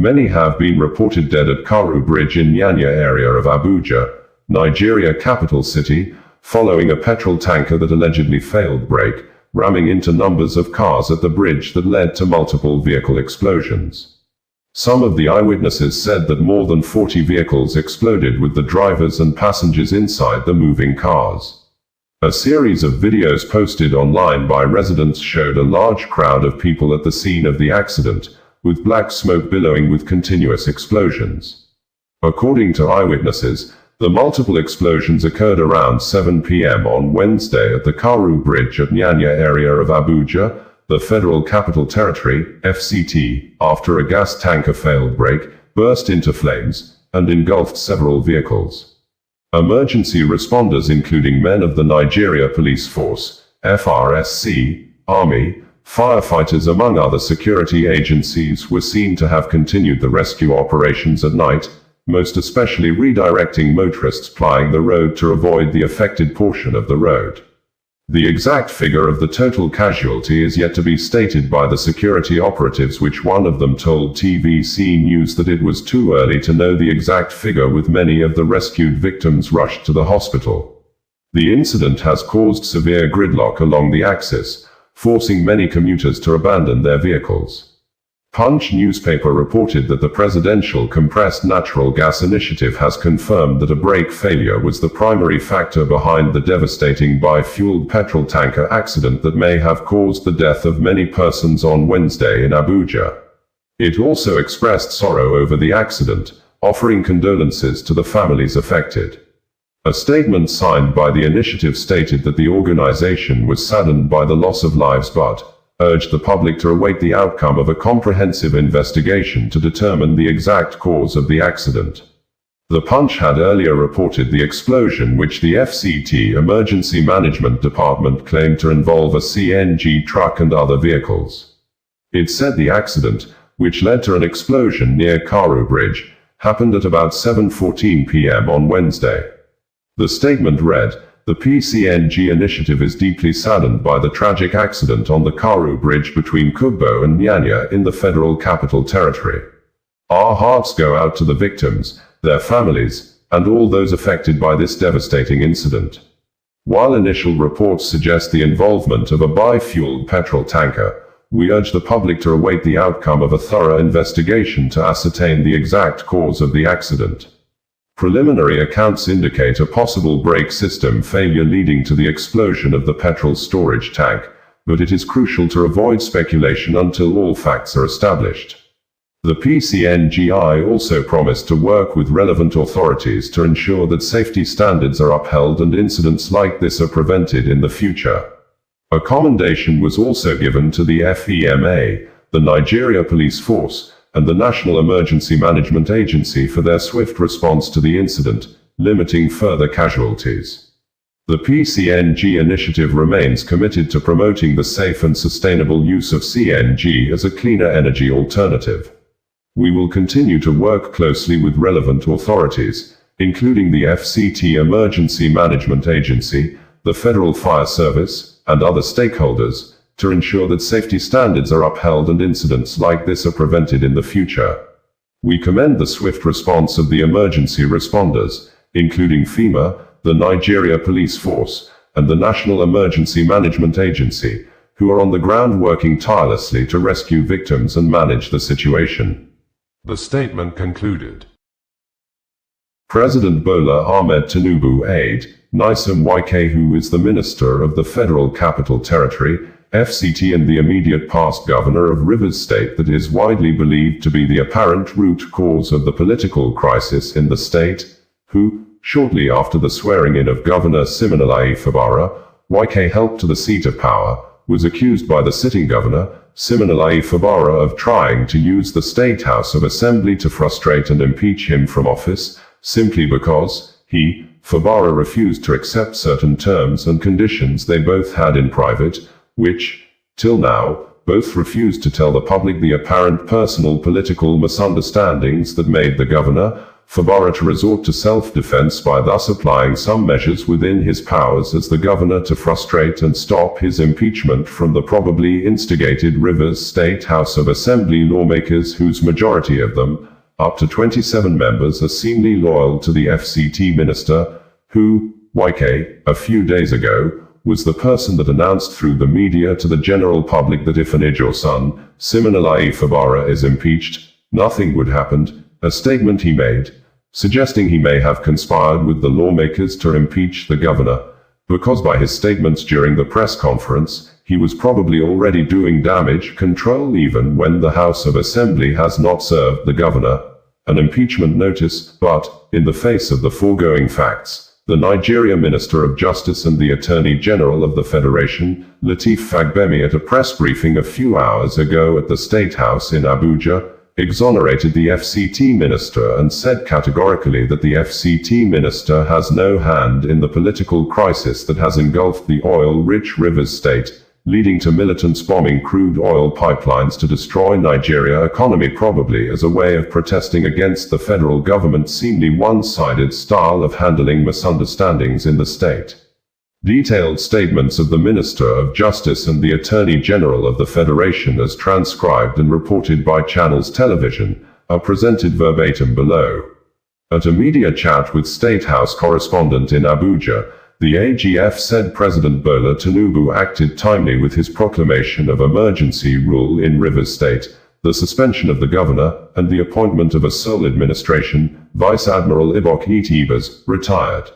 Many have been reported dead at Karu Bridge in Nyanya area of Abuja, Nigeria capital city, following a petrol tanker that allegedly failed brake, ramming into numbers of cars at the bridge that led to multiple vehicle explosions. Some of the eyewitnesses said that more than 40 vehicles exploded with the drivers and passengers inside the moving cars. A series of videos posted online by residents showed a large crowd of people at the scene of the accident, with black smoke billowing with continuous explosions. According to eyewitnesses, the multiple explosions occurred around 7 p.m. on Wednesday at the Karu Bridge at Nyanya area of Abuja, the Federal Capital Territory, FCT, after a gas tanker failed brake, burst into flames, and engulfed several vehicles. Emergency responders including men of the Nigeria Police Force, FRSC, Army, firefighters among other security agencies were seen to have continued the rescue operations at night, most especially redirecting motorists plying the road to avoid the affected portion of the road. The exact figure of the total casualty is yet to be stated by the security operatives, which one of them told TVC News that it was too early to know the exact figure, with many of the rescued victims rushed to the hospital. The incident has caused severe gridlock along the axis, forcing many commuters to abandon their vehicles. Punch newspaper reported that the Presidential Compressed Natural Gas Initiative has confirmed that a brake failure was the primary factor behind the devastating bi-fueled petrol tanker accident that may have caused the death of many persons on Wednesday in Abuja. It also expressed sorrow over the accident, offering condolences to the families affected. A statement signed by the initiative stated that the organization was saddened by the loss of lives but urged the public to await the outcome of a comprehensive investigation to determine the exact cause of the accident. The Punch had earlier reported the explosion, which the FCT Emergency Management Department claimed to involve a CNG truck and other vehicles. It said the accident, which led to an explosion near Karu Bridge, happened at about 7:14 p.m. on Wednesday. The statement read, "The PCNG initiative is deeply saddened by the tragic accident on the Karu Bridge between Kubbo and Nyanya in the Federal Capital Territory. Our hearts go out to the victims, their families, and all those affected by this devastating incident. While initial reports suggest the involvement of a bi-fueled petrol tanker, we urge the public to await the outcome of a thorough investigation to ascertain the exact cause of the accident. Preliminary accounts indicate a possible brake system failure leading to the explosion of the petrol storage tank, but it is crucial to avoid speculation until all facts are established." The PCNGI also promised to work with relevant authorities to ensure that safety standards are upheld and incidents like this are prevented in the future. A commendation was also given to the FEMA, the Nigeria Police Force, and the National Emergency Management Agency for their swift response to the incident, limiting further casualties. The PCNG initiative remains committed to promoting the safe and sustainable use of CNG as a cleaner energy alternative. We will continue to work closely with relevant authorities, including the FCT Emergency Management Agency, the Federal Fire Service, and other stakeholders, to ensure that safety standards are upheld and incidents like this are prevented in the future. We commend the swift response of the emergency responders, including FEMA, the Nigeria Police Force, and the National Emergency Management Agency, who are on the ground working tirelessly to rescue victims and manage the situation. The statement concluded. President Bola Ahmed Tinubu aide, Nyesom Wike, who is the Minister of the Federal Capital Territory, FCT, and the immediate past Governor of Rivers State, that is widely believed to be the apparent root cause of the political crisis in the state, who, shortly after the swearing-in of Governor Siminalayi Fubara, Wike helped to the seat of power, was accused by the sitting Governor, Siminalayi Fubara, of trying to use the State House of Assembly to frustrate and impeach him from office, simply because he, Fubara, refused to accept certain terms and conditions they both had in private, which, till now, both refused to tell the public the apparent personal political misunderstandings that made the governor, Fubara to resort to self-defense by thus applying some measures within his powers as the governor to frustrate and stop his impeachment from the probably instigated Rivers State House of Assembly lawmakers, whose majority of them, up to 27 members, are seemingly loyal to the FCT Minister, who, Wike, a few days ago, was the person that announced through the media to the general public that if an Ijaw son, Siminalayi Fubara, is impeached, nothing would happen, a statement he made, suggesting he may have conspired with the lawmakers to impeach the governor, because by his statements during the press conference, he was probably already doing damage control even when the House of Assembly has not served the governor an impeachment notice. But, in the face of the foregoing facts, the Nigeria Minister of Justice and the Attorney General of the Federation, Lateef Fagbemi, at a press briefing a few hours ago at the State House in Abuja, exonerated the FCT Minister and said categorically that the FCT Minister has no hand in the political crisis that has engulfed the oil-rich Rivers State, leading to militants bombing crude oil pipelines to destroy Nigeria's economy, probably as a way of protesting against the federal government's seemingly one-sided style of handling misunderstandings in the state. Detailed statements of the Minister of Justice and the Attorney General of the Federation, as transcribed and reported by Channels Television, are presented verbatim below. At a media chat with State House correspondent in Abuja, the AGF said President Bola Tinubu acted timely with his proclamation of emergency rule in Rivers State, the suspension of the governor, and the appointment of a sole administration. Vice Admiral Ijaw, retired.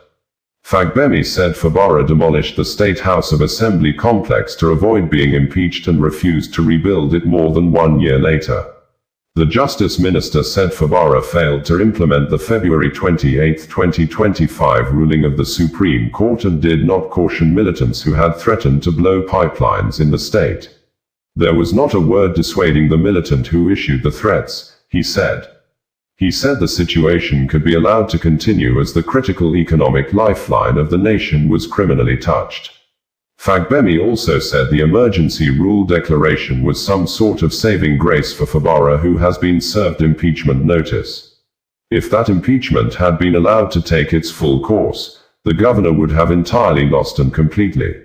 Fagbemi said Fubara demolished the State House of Assembly complex to avoid being impeached and refused to rebuild it more than 1 year later. The Justice Minister said Fubara failed to implement the February 28, 2025 ruling of the Supreme Court and did not caution militants who had threatened to blow pipelines in the state. There was not a word dissuading the militant who issued the threats, he said. He said the situation could be allowed to continue as the critical economic lifeline of the nation was criminally touched. Fagbemi also said the emergency rule declaration was some sort of saving grace for Fubara, who has been served impeachment notice. If that impeachment had been allowed to take its full course, the governor would have entirely lost and completely.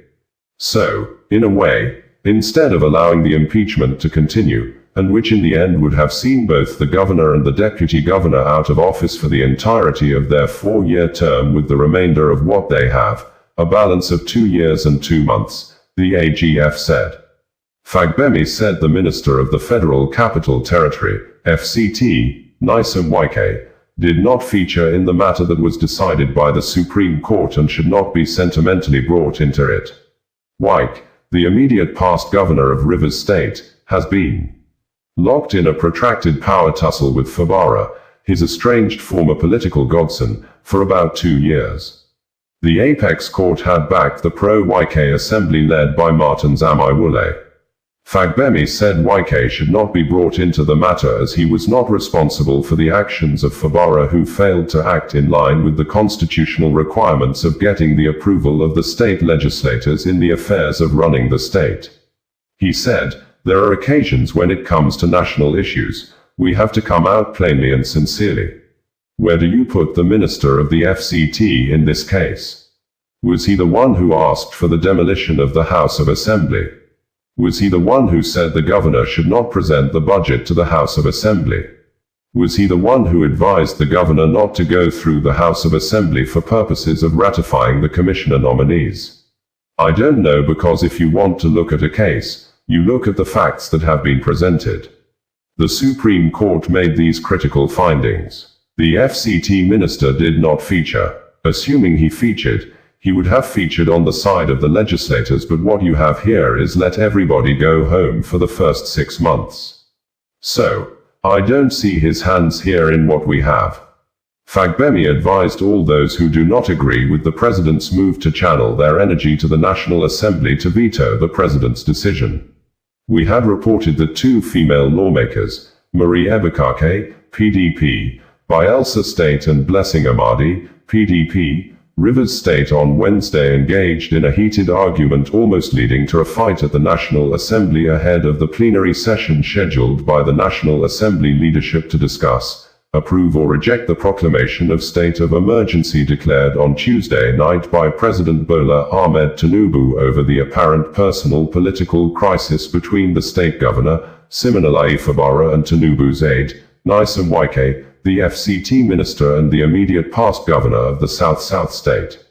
So, in a way, instead of allowing the impeachment to continue, and which in the end would have seen both the governor and the deputy governor out of office for the entirety of their 4-year term with the remainder of what they have, a balance of 2 years and 2 months, the AGF said. Fagbemi said the Minister of the Federal Capital Territory, FCT, Nyesom Wike, did not feature in the matter that was decided by the Supreme Court and should not be sentimentally brought into it. Wike, the immediate past governor of Rivers State, has been locked in a protracted power tussle with Fubara, his estranged former political godson, for about 2 years. The apex court had backed the pro-Wike assembly led by Martin's Amaiwule. Fagbemi said Wike should not be brought into the matter as he was not responsible for the actions of Fubara, who failed to act in line with the constitutional requirements of getting the approval of the state legislators in the affairs of running the state. He said, "There are occasions when it comes to national issues, we have to come out plainly and sincerely. Where do you put the minister of the FCT in this case? Was he the one who asked for the demolition of the House of Assembly? Was he the one who said the governor should not present the budget to the House of Assembly? Was he the one who advised the governor not to go through the House of Assembly for purposes of ratifying the commissioner nominees? I don't know, because if you want to look at a case, you look at the facts that have been presented. The Supreme Court made these critical findings. The FCT minister did not feature. Assuming he featured, he would have featured on the side of the legislators, but what you have here is let everybody go home for the first 6 months. So, I don't see his hands here in what we have. Fagbemi advised all those who do not agree with the president's move to channel their energy to the National Assembly to veto the president's decision. We had reported that 2 female lawmakers, Marie Ebukake, PDP, Bayelsa State, and Blessing Amadi, PDP, Rivers State, on Wednesday engaged in a heated argument, almost leading to a fight at the National Assembly ahead of the plenary session scheduled by the National Assembly leadership to discuss approve or reject the proclamation of state of emergency declared on Tuesday night by President Bola Ahmed Tinubu over the apparent personal political crisis between the state governor, Siminalayi Fubara, and Tinubu's aide, Nyesom Wike, the FCT Minister and the immediate past governor of the South state.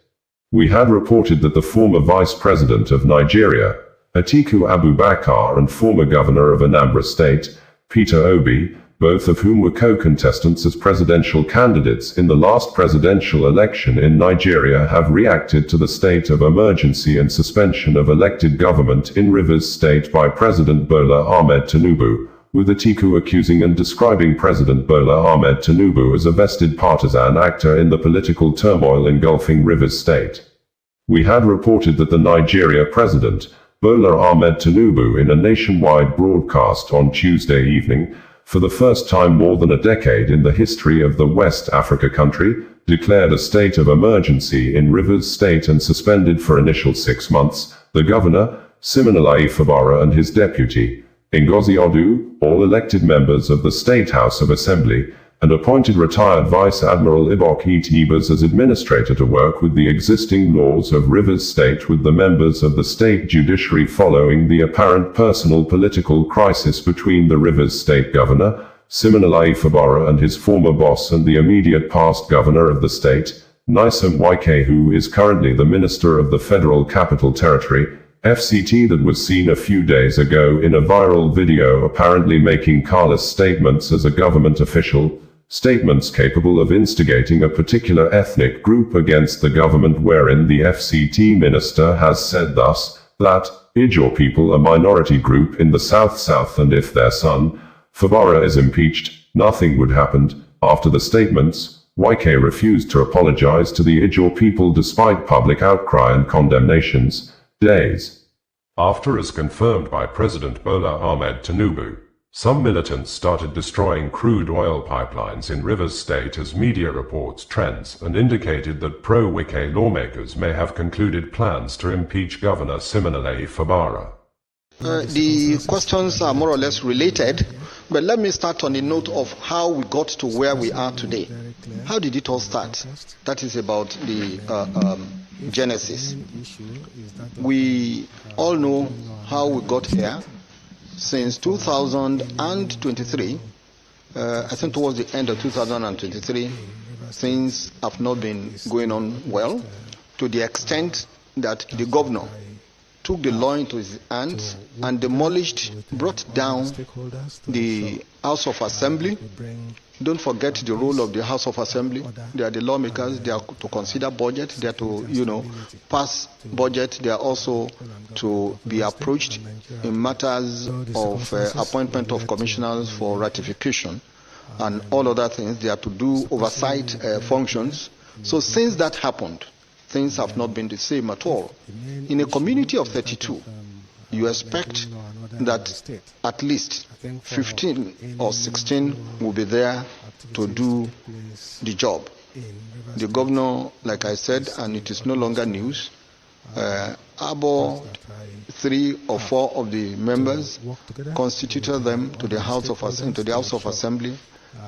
We had reported that the former Vice President of Nigeria, Atiku Abubakar, and former Governor of Anambra State, Peter Obi, both of whom were co-contestants as presidential candidates in the last presidential election in Nigeria, have reacted to the state of emergency and suspension of elected government in Rivers State by President Bola Ahmed Tinubu, with Atiku accusing and describing President Bola Ahmed Tinubu as a vested partisan actor in the political turmoil engulfing Rivers State. We had reported that the Nigeria President, Bola Ahmed Tinubu, in a nationwide broadcast on Tuesday evening, for the first time more than a decade in the history of the West Africa country, declared a state of emergency in Rivers State and suspended for initial 6 months the governor, Siminalayi Fubara, and his deputy, Ngozi Odu, all elected members of the State House of Assembly, and appointed retired Vice Admiral Ibok Ibas as administrator to work with the existing laws of Rivers State with the members of the state judiciary following the apparent personal political crisis between the Rivers State governor, Siminalayi Fubara, and his former boss and the immediate past governor of the state, Nyesom Wike, who is currently the Minister of the Federal Capital Territory, FCT, that was seen a few days ago in a viral video apparently making careless statements as a government official, statements capable of instigating a particular ethnic group against the government, wherein the FCT Minister has said thus, that Ijaw people, a minority group in the South, and if their son, Fubara, is impeached, nothing would happen. After the statements, Wike refused to apologize to the Ijaw people despite public outcry and condemnations. Days after, as confirmed by President Bola Ahmed Tinubu, some militants started destroying crude oil pipelines in Rivers State as media reports trends and indicated that pro-Wike lawmakers may have concluded plans to impeach Governor Siminalayi Fubara. The questions are more or less related, but let me start on the note of how we got to where we are today. How did it all start? That is about the genesis. We all know how we got here. Since 2023, I think towards the end of 2023, things have not been going on well, to the extent that the governor took the law into his hands and brought down the House of Assembly. Don't forget the role of the House of Assembly. They are the lawmakers. They are to consider budget. They are to, pass budget. They are also to be approached in matters of appointment of commissioners for ratification and all other things. They are to do oversight functions. So since that happened, things have not been the same at all. In a community of 32, you expect that at least 15 or 16 will be there to do the job. The governor, like I said, and it is no longer news, about 3 or 4 of the members constituted them to the House of Assembly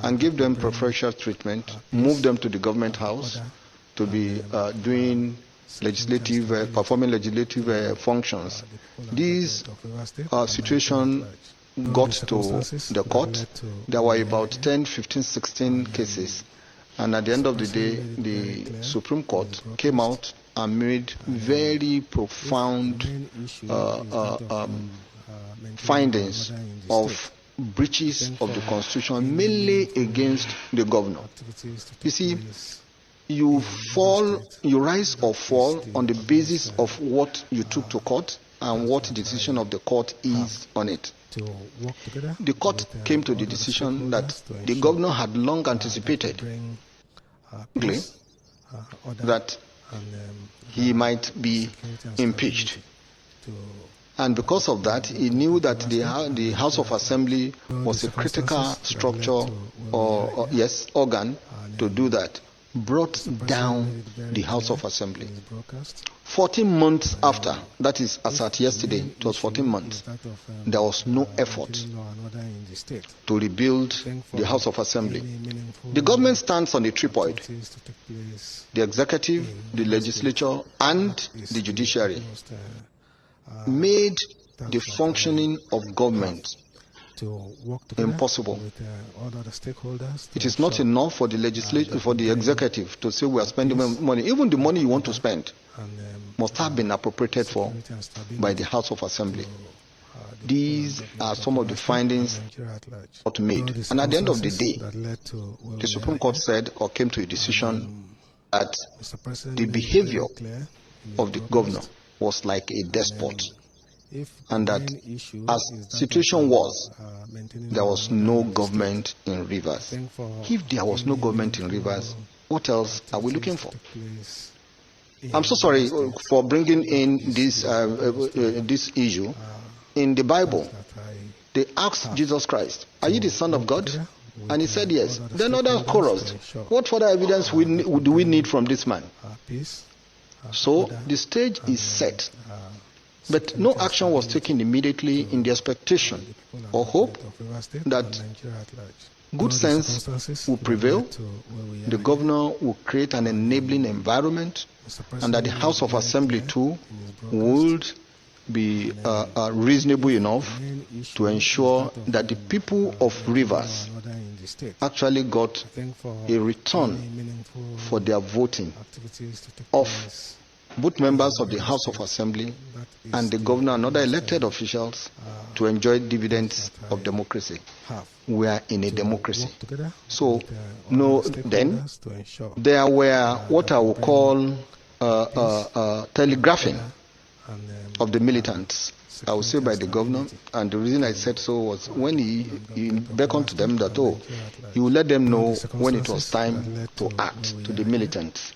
and gave them preferential treatment, moved them to the government house to be performing legislative functions. This situation got to the court. There were about 10, 15, 16 cases. And at the end of the day, the Supreme Court came out and made very profound findings of breaches of the Constitution, mainly against the governor. You see, you rise or fall on the basis of what you took to court and what the decision of the court is on it. The court came to the decision that the governor had long anticipated that he might be impeached. And because of that, he knew that the House of Assembly was a critical structure or organ to do that. brought down the House of Assembly. 14 months after, that is as at yesterday, it was 14 months, there was no effort to rebuild the House of Assembly. The government stands on a tripod: the executive, the legislature, and the judiciary made the functioning of government impossible. It is not enough for the legislature, for the executive to say we are spending money. Even the money you want to spend must have been appropriated for by the House of Assembly. These are some of the findings that made. And at the end of the day, the Supreme Court said or came to a decision that the behavior of the governor was like a despot, and that as situation was, there was no government in Rivers. If there was no government in Rivers, what else are we looking for? I'm so sorry for bringing in this issue. In the Bible, they asked Jesus Christ, "Are you the Son of God?" And he said yes. Then others chorused, "What further evidence do we need from this man?" So the stage is set. But no action was taken immediately in the expectation or hope that good sense will prevail, the governor will create an enabling environment, and that the House of Assembly too would be reasonable enough to ensure that the people of Rivers actually got a return for their voting of both members of the House of Assembly and the governor and other elected officials to enjoy dividends of democracy. We are in a democracy. So, then there were what I would call telegraphing of the militants, I would say by the governor. And the reason I said so was when he beckoned to them that, he would let them know when it was time to act, to the militants.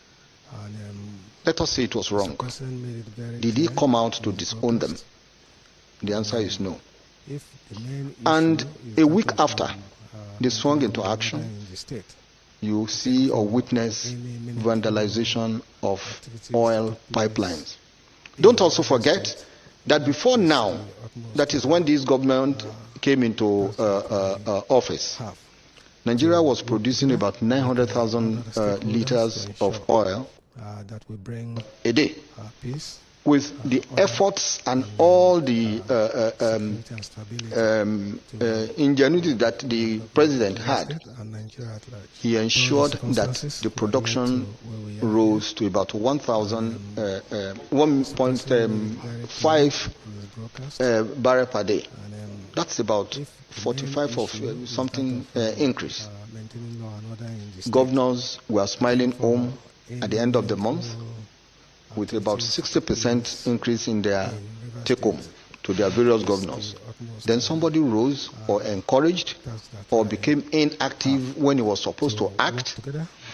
Let us say it was wrong. Did he come out to disown them? The answer is no. And a week after they swung into action, you see or witness vandalization of oil pipelines. Don't also forget that before now, that is when this government came into office, Nigeria was producing about 900,000 liters of oil a day. With the efforts and all the ingenuity that the president had, he ensured that the production rose to about 1.5 barrel per day. That's about 45 of something increase. Governors were smiling home at the end of the month with about 60% increase in their take-home to their various governors. Then somebody rose or encouraged or became inactive when he was supposed to act.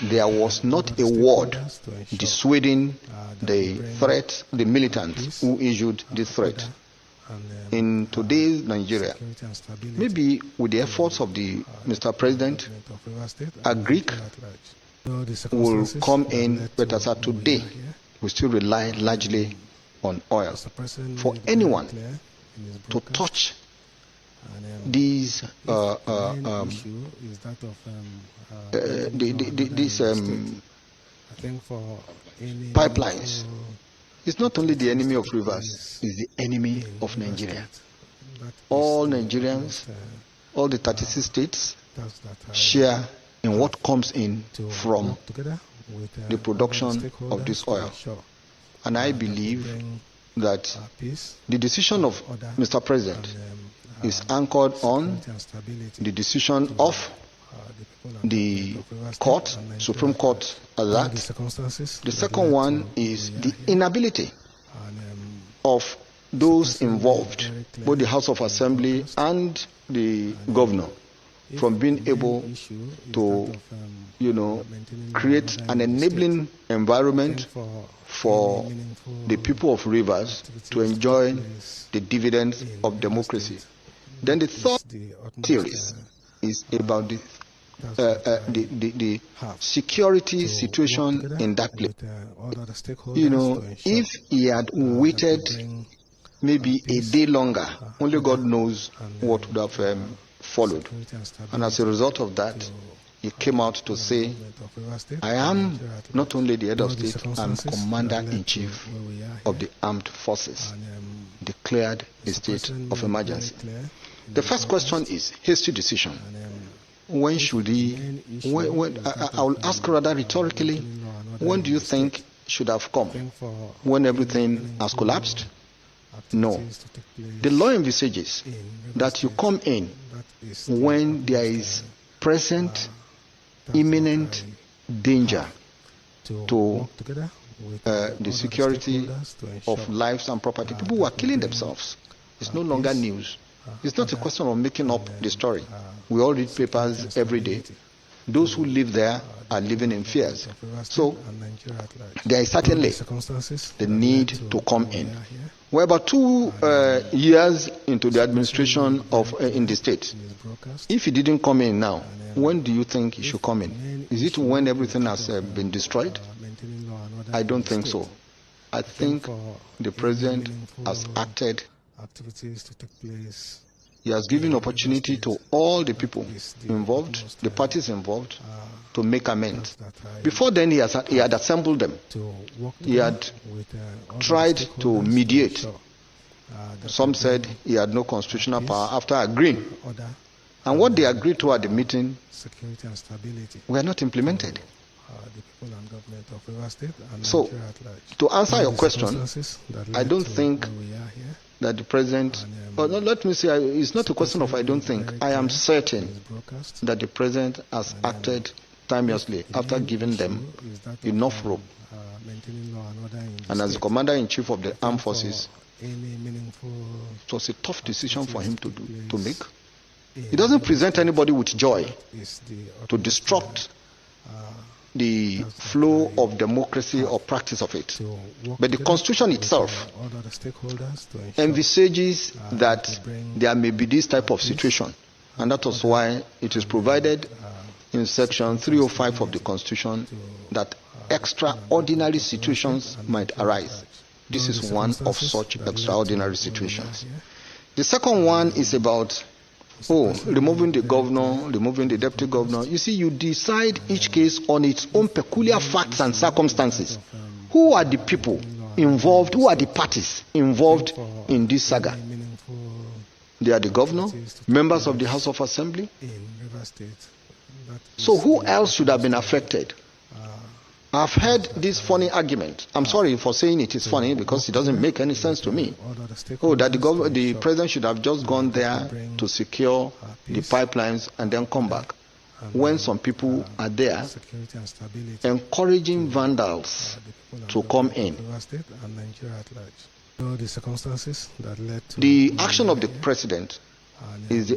There was not a word dissuading the threat, the militants who issued this threat. In today's Nigeria, maybe with the efforts of the Mr. President, a Greek will come in, but as of today, we still rely largely on oil. For anyone to touch these pipelines, it's not only the enemy of Rivers, it's the enemy of Nigeria. All Nigerians, all the 36 states share in what comes in from the production of this oil. And I believe that the decision of Mr. President is anchored on the decision of the court, Supreme Court, as that. The second one is the inability of those involved, both the House of Assembly and the governor, from being able to, create an enabling environment for the people of Rivers to enjoy the dividends of democracy. Then the third series is about the the security situation in that place. You know, if he had waited maybe a day longer, only God knows what would have followed. And as a result of that, he came out to say, I am not only the head of state, I'm commander-in-chief of the armed forces, declared a state of emergency. The first question is hasty decision. When should he, I will ask rather rhetorically, when do you think should have come? When everything has collapsed? No. The law envisages that you come in when there is present imminent danger to the security of lives and property. People who are killing themselves. It's no longer news. It's not a question of making up the story. We all read papers every day. Those who live there are living in fears. So there is certainly the need to come in. We're about 2 years into the administration of in the state. If he didn't come in now, when do you think he should come in? Is it when everything has been destroyed? I don't think so. I think the president has acted. He has given opportunity to all the people involved, the parties involved, to make amends. Before then, he had assembled them. He had tried to mediate. Some said he had no constitutional power after agreeing. And what they agreed to at the meeting were not implemented. So, to answer your question, I don't think that the president, or let me say, it's not a question of I don't think. I am certain that the president has acted timelessly after giving them enough rope. And as the commander-in-chief of the armed forces, it was a tough decision for him to make. It doesn't present anybody with joy to disrupt the flow of democracy or practice of it. But the Constitution itself envisages that there may be this type of situation. And that was why it is provided in Section 305 of the Constitution that extraordinary situations might arise. This is one of such extraordinary situations. The second one is about removing the governor, removing the deputy governor. You see, you decide each case on its own peculiar facts and circumstances. Who are the people involved? Who are the parties involved in this saga? They are the governor, members of the House of Assembly. So who else should have been affected? I've heard this funny argument. I'm sorry for saying it is funny because it doesn't make any sense to me. That the president should have just gone there to secure the pipelines and then come back. When some people are there encouraging vandals to come in. The action of the president is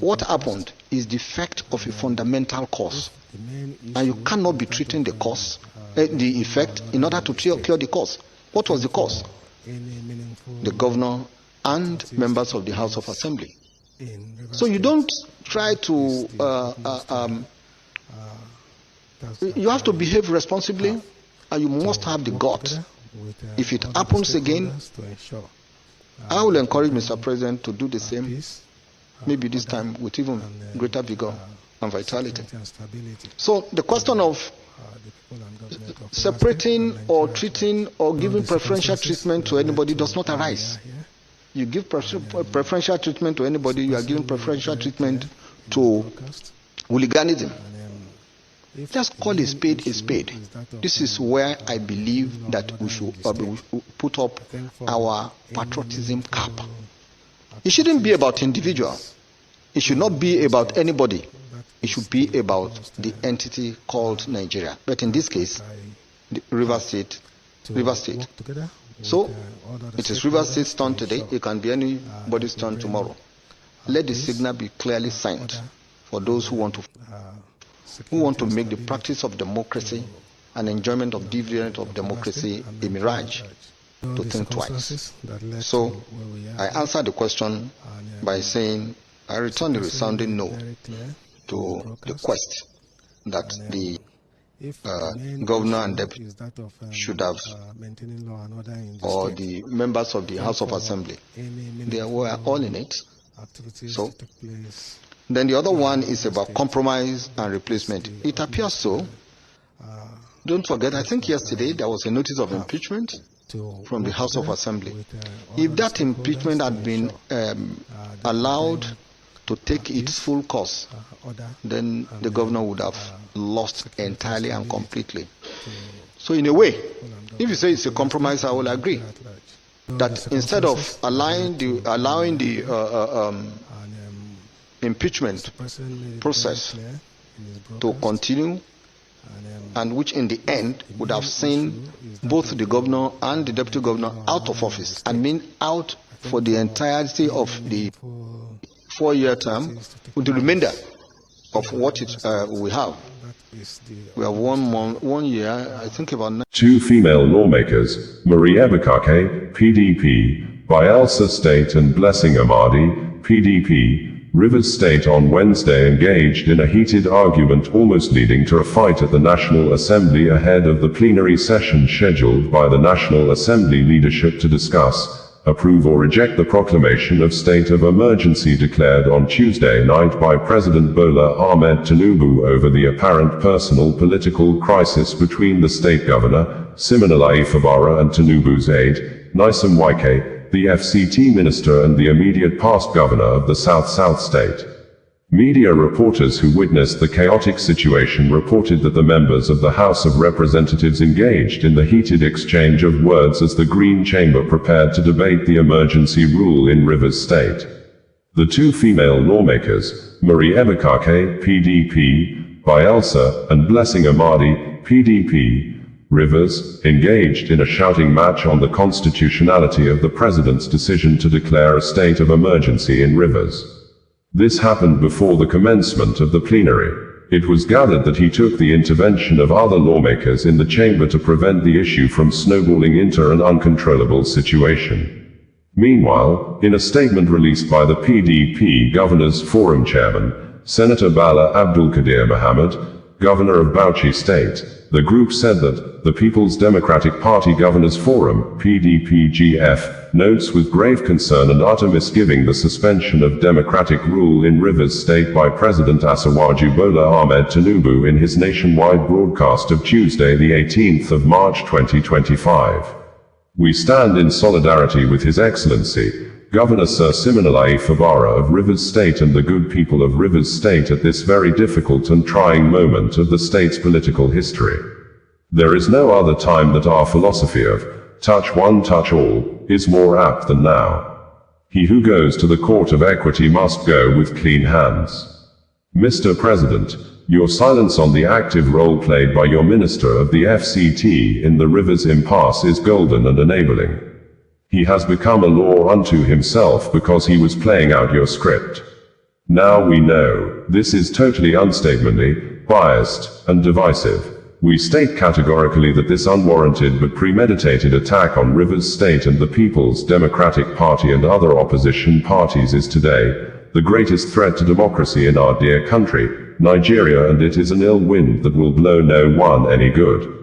what happened is the effect of a fundamental cause, and you cannot be treating the cause, the effect, in order to cure the cause. What was the cause? The governor and members of the House of Assembly. So you don't try to. You have to behave responsibly, and you must have the guts. If it happens again, I will encourage Mr. President to do the same. Maybe this time with even greater vigor and vitality. So the question of separating or treating or giving preferential treatment to anybody does not arise. You give preferential treatment to anybody, you are giving preferential treatment to hooliganism. Just call a spade a spade. This is where I believe that we should put up our patriotism cap. It shouldn't be about individual. It should not be about anybody. It should be about the entity called Nigeria. But in this case, the River State. So, it is River State's turn today. It can be anybody's turn tomorrow. Let the signal be clearly signed for those who want to make the practice of democracy and enjoyment of dividend of democracy a mirage, to think twice. So, I answered the question by saying I return the resounding no to the quest that the governor and deputy should have, or the members of the House of Assembly. They were all in it. So, then the other one is about compromise and replacement. It appears so. Don't forget, I think yesterday there was a notice of impeachment from the House of Assembly. If that impeachment had been allowed to take its full course, then the governor would have lost entirely and completely. So in a way, if you say it's a compromise, I will agree that instead of allowing the impeachment process to continue, and which in the end would have seen both the governor and the deputy governor out of office, and mean out for the entirety of the 4-year term, with the remainder of what we have. We have 1 year, I think about 2 female lawmakers, Marie Ebukake, PDP, Bayelsa State, and Blessing Amadi, PDP, Rivers State, on Wednesday engaged in a heated argument almost leading to a fight at the National Assembly ahead of the plenary session scheduled by the National Assembly leadership to discuss, approve or reject the proclamation of state of emergency declared on Tuesday night by President Bola Ahmed Tinubu over the apparent personal political crisis between the state governor, Siminalayi Fubara, and Tinubu's aide, Nyesom Wike, the FCT Minister and the immediate past governor of the South state. Media reporters who witnessed the chaotic situation reported that the members of the House of Representatives engaged in the heated exchange of words as the Green Chamber prepared to debate the emergency rule in Rivers State. The 2 female lawmakers, Marie Ebukake, PDP, Bayelsa, and Blessing Amadi, PDP, Rivers, engaged in a shouting match on the constitutionality of the president's decision to declare a state of emergency in Rivers. This happened before the commencement of the plenary. It was gathered that he took the intervention of other lawmakers in the chamber to prevent the issue from snowballing into an uncontrollable situation. Meanwhile, in a statement released by the PDP Governors Forum Chairman, Senator Bala Abdulkadir Mohammed, Governor of Bauchi State, the group said that the People's Democratic Party Governors Forum, PDP-GF, notes with grave concern and utter misgiving the suspension of democratic rule in Rivers State by President Asiwaju Bola Ahmed Tinubu in his nationwide broadcast of Tuesday the 18th of March 2025. We stand in solidarity with His Excellency, Governor Sir Siminalayi Fubara of Rivers State and the good people of Rivers State at this very difficult and trying moment of the state's political history. There is no other time that our philosophy of touch one, touch all is more apt than now. He who goes to the court of equity must go with clean hands. Mr. President, your silence on the active role played by your Minister of the FCT in the Rivers impasse is golden and enabling. He has become a law unto himself because he was playing out your script. Now we know, this is totally unstatemently, biased, and divisive. We state categorically that this unwarranted but premeditated attack on Rivers State and the People's Democratic Party and other opposition parties is today the greatest threat to democracy in our dear country, Nigeria, and it is an ill wind that will blow no one any good.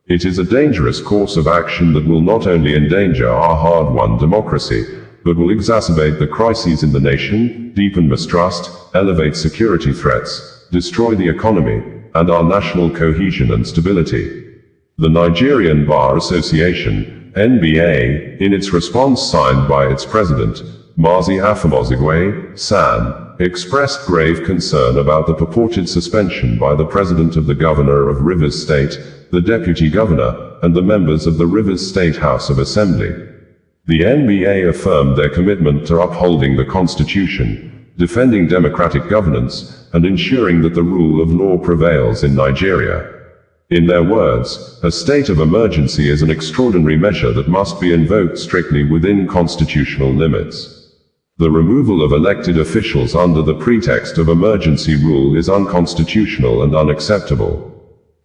It is a dangerous course of action that will not only endanger our hard-won democracy, but will exacerbate the crises in the nation, deepen mistrust, elevate security threats, destroy the economy, and our national cohesion and stability. The Nigerian Bar Association, NBA, in its response signed by its president, Mazi Afamozigwe, San, expressed grave concern about the purported suspension by the president of the governor of Rivers State, the deputy governor, and the members of the Rivers State House of Assembly. The NBA affirmed their commitment to upholding the Constitution, defending democratic governance, and ensuring that the rule of law prevails in Nigeria. In their words, a state of emergency is an extraordinary measure that must be invoked strictly within constitutional limits. The removal of elected officials under the pretext of emergency rule is unconstitutional and unacceptable.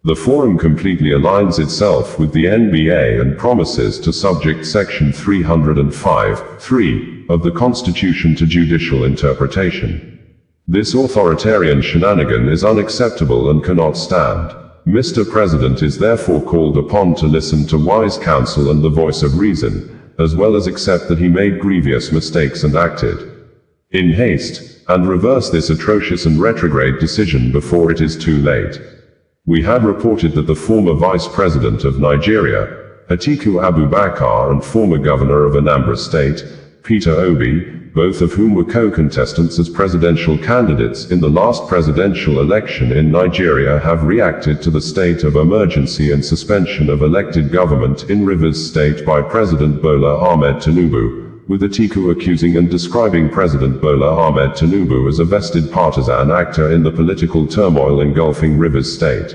The forum completely aligns itself with the NBA and promises to subject Section 305(3) of the Constitution to judicial interpretation. This authoritarian shenanigan is unacceptable and cannot stand. Mr. President is therefore called upon to listen to wise counsel and the voice of reason, as well as accept that he made grievous mistakes and acted in haste, and reverse this atrocious and retrograde decision before it is too late. We had reported that the former Vice President of Nigeria, Atiku Abubakar, and former Governor of Anambra State, Peter Obi, both of whom were co-contestants as presidential candidates in the last presidential election in Nigeria, have reacted to the state of emergency and suspension of elected government in Rivers State by President Bola Ahmed Tinubu, with Atiku accusing and describing President Bola Ahmed Tinubu as a vested partisan actor in the political turmoil engulfing Rivers State.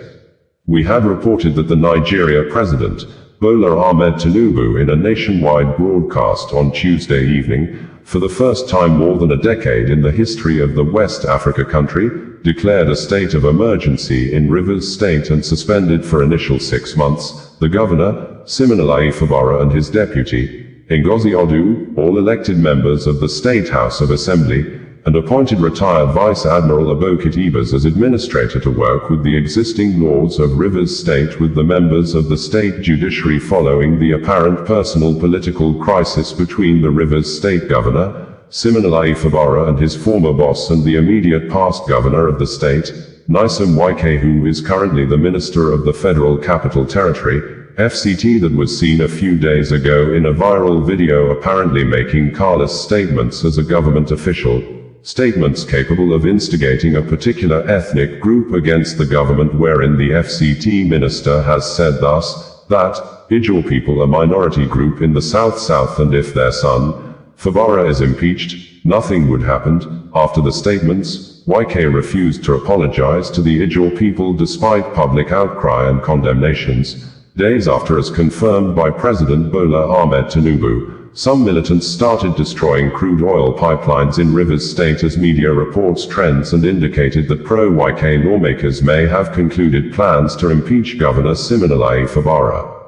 We had reported that the Nigeria President, Bola Ahmed Tinubu, in a nationwide broadcast on Tuesday evening, for the first time more than a decade in the history of the West Africa country, declared a state of emergency in Rivers State and suspended for initial 6 months the Governor, Siminalayi Fubara, and his deputy, Ngozi Odu, all elected members of the State House of Assembly, and appointed retired Vice Admiral Abokit Ibas as administrator to work with the existing laws of Rivers State with the members of the state judiciary following the apparent personal political crisis between the Rivers State Governor, Siminalayi Fubara, and his former boss and the immediate past governor of the state, Nyesom Wike, who is currently the Minister of the Federal Capital Territory, FCT, that was seen a few days ago in a viral video apparently making careless statements as a government official. Statements capable of instigating a particular ethnic group against the government, wherein the FCT Minister has said thus, that Ijaw people, a minority group in the South, and if their son, Fubara, is impeached, nothing would happen. After the statements, Wike refused to apologize to the Ijaw people despite public outcry and condemnations. Days after, as confirmed by President Bola Ahmed Tinubu, some militants started destroying crude oil pipelines in Rivers State as media reports trends and indicated that pro-Wike lawmakers may have concluded plans to impeach Governor Siminalayi Fubara.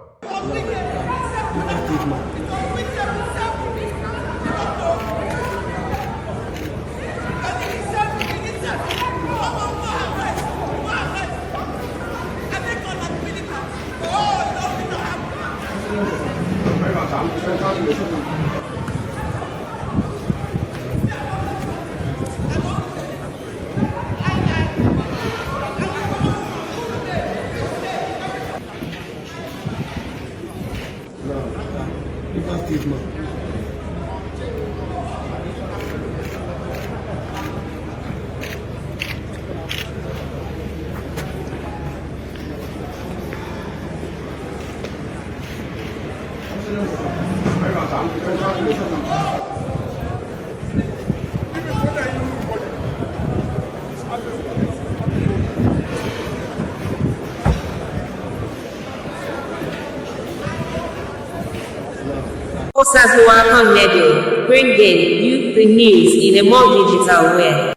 Osasua Radio, bringing you the news in a more digital way.